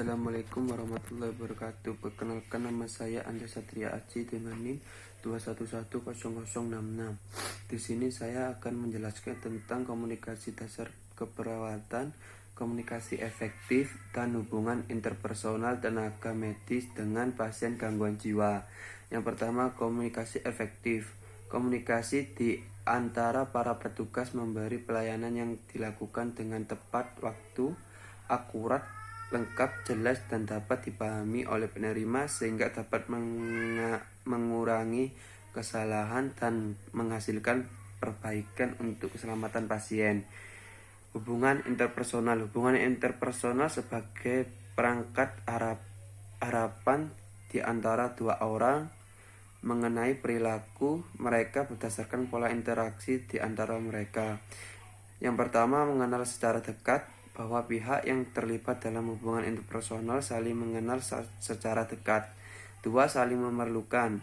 Assalamualaikum warahmatullahi wabarakatuh. Perkenalkan, nama saya Andrea Satria Aji dengan NIM 2110066. Di sini saya akan menjelaskan tentang komunikasi dasar keperawatan, komunikasi efektif, dan hubungan interpersonal tenaga medis dengan pasien gangguan jiwa. Yang pertama, komunikasi efektif. Komunikasi di antara para petugas memberi pelayanan yang dilakukan dengan tepat waktu, akurat, lengkap, jelas, dan dapat dipahami oleh penerima sehingga dapat mengurangi kesalahan dan menghasilkan perbaikan untuk keselamatan pasien. Hubungan interpersonal sebagai perangkat harapan di antara dua orang mengenai perilaku mereka berdasarkan pola interaksi di antara mereka. Yang pertama, mengenal secara dekat, bahwa pihak yang terlibat dalam hubungan interpersonal saling mengenal secara dekat. 2. Saling memerlukan.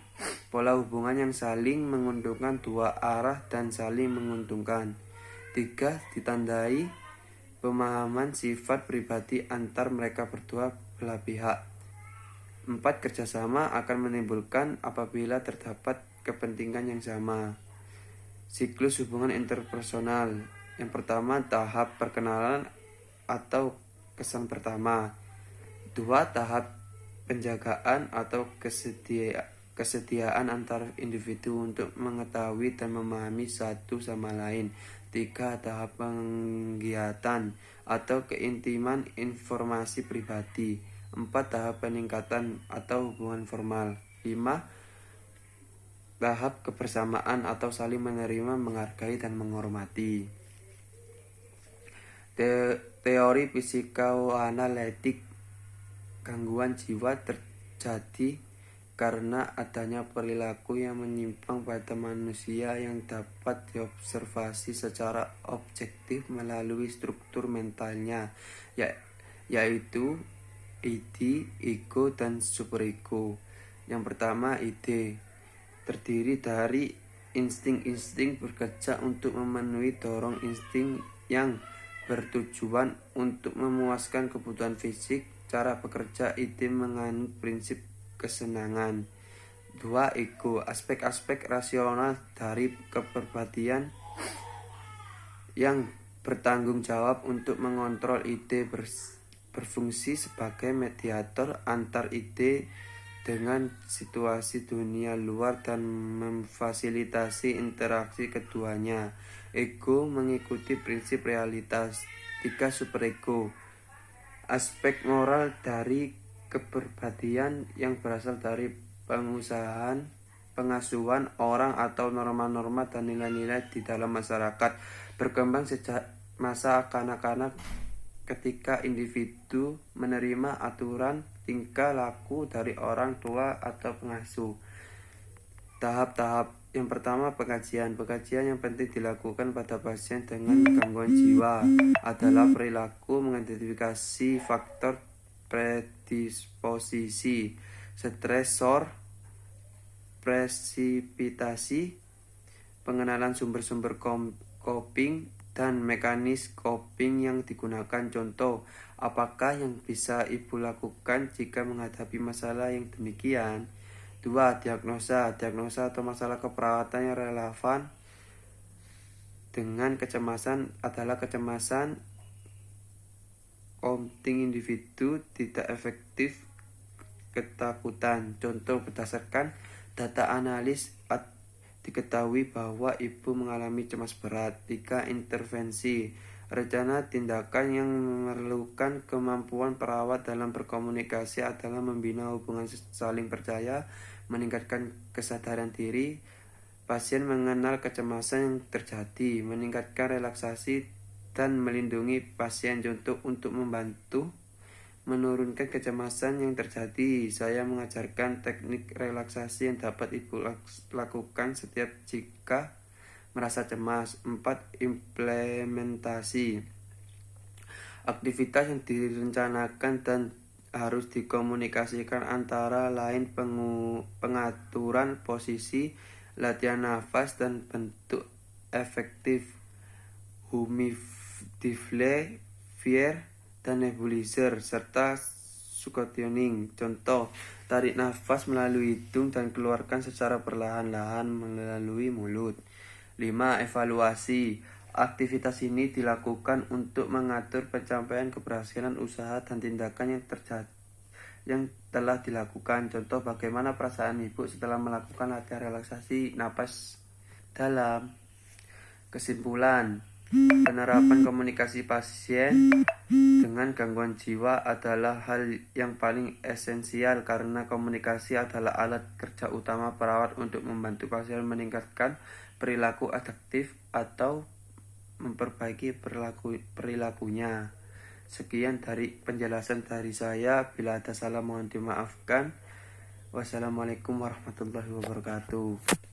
Pola hubungan yang saling menguntungkan dua arah dan saling menguntungkan. 3. Ditandai pemahaman sifat pribadi antar mereka berdua belah pihak. 4. Kerjasama akan menimbulkan apabila terdapat kepentingan yang sama. Siklus hubungan interpersonal. Yang pertama, tahap perkenalan atau kesan pertama. 2. Tahap penjagaan atau kesediaan antar individu untuk mengetahui dan memahami satu sama lain. 3. Tahap penggiatan atau keintiman informasi pribadi. 4. Tahap peningkatan atau hubungan formal. 5. Tahap kebersamaan atau saling menerima, menghargai, dan menghormati. Teori psikoanalitik. Gangguan jiwa terjadi karena adanya perilaku yang menyimpang pada manusia yang dapat diobservasi secara objektif melalui struktur mentalnya, yaitu ide, ego, dan superego. Yang pertama, ide terdiri dari insting-insting bekerja untuk memenuhi dorong insting yang bertujuan untuk memuaskan kebutuhan fisik. Cara bekerja ide menganut prinsip kesenangan. 2. Ego, aspek-aspek rasional dari kepribadian yang bertanggung jawab untuk mengontrol ide, berfungsi sebagai mediator antar ide dengan situasi dunia luar dan memfasilitasi interaksi keduanya. Ego mengikuti prinsip realitas. 3. Superego, aspek moral dari kepribadian yang berasal dari pengasuhan orang atau norma-norma dan nilai-nilai di dalam masyarakat, berkembang sejak masa kanak-kanak ketika individu menerima aturan tingkah laku dari orang tua atau pengasuh. Tahap-tahap. Yang pertama, pengkajian. Pengkajian yang penting dilakukan pada pasien dengan gangguan jiwa adalah perilaku, mengidentifikasi faktor predisposisi, stresor, presipitasi, pengenalan sumber-sumber coping, dan mekanisme coping yang digunakan. Contoh, apakah yang bisa ibu lakukan jika menghadapi masalah yang demikian? 2. Diagnosa atau masalah keperawatan yang relevan dengan kecemasan adalah kecemasan coping individu, tidak efektif, ketakutan. Contoh, berdasarkan data analis diketahui bahwa ibu mengalami cemas berat. 3. Intervensi, rencana tindakan yang memerlukan kemampuan perawat dalam berkomunikasi adalah membina hubungan saling percaya, meningkatkan kesadaran diri pasien mengenal kecemasan yang terjadi, meningkatkan relaksasi, dan melindungi pasien. Contoh, untuk membantu menurunkan kecemasan yang terjadi, saya mengajarkan teknik relaksasi yang dapat ibu lakukan setiap jika merasa cemas. 4. Implementasi, aktivitas yang direncanakan dan harus dikomunikasikan antara lain pengaturan posisi, latihan nafas, dan bentuk efektif humidifier dan nebulizer, serta Sukotioning. Contoh, tarik nafas melalui hidung dan keluarkan secara perlahan-lahan melalui mulut. 5. Evaluasi. Aktivitas ini dilakukan untuk mengatur pencapaian keberhasilan usaha dan tindakan yang telah dilakukan. Contoh, bagaimana perasaan ibu setelah melakukan latihan relaksasi napas dalam. Kesimpulan, penerapan komunikasi pasien dengan gangguan jiwa adalah hal yang paling esensial karena komunikasi adalah alat kerja utama perawat untuk membantu pasien meningkatkan perilaku adaptif atau memperbaiki perilakunya. Sekian dari penjelasan dari saya. Bila ada salah mohon dimaafkan. Wassalamualaikum warahmatullahi wabarakatuh.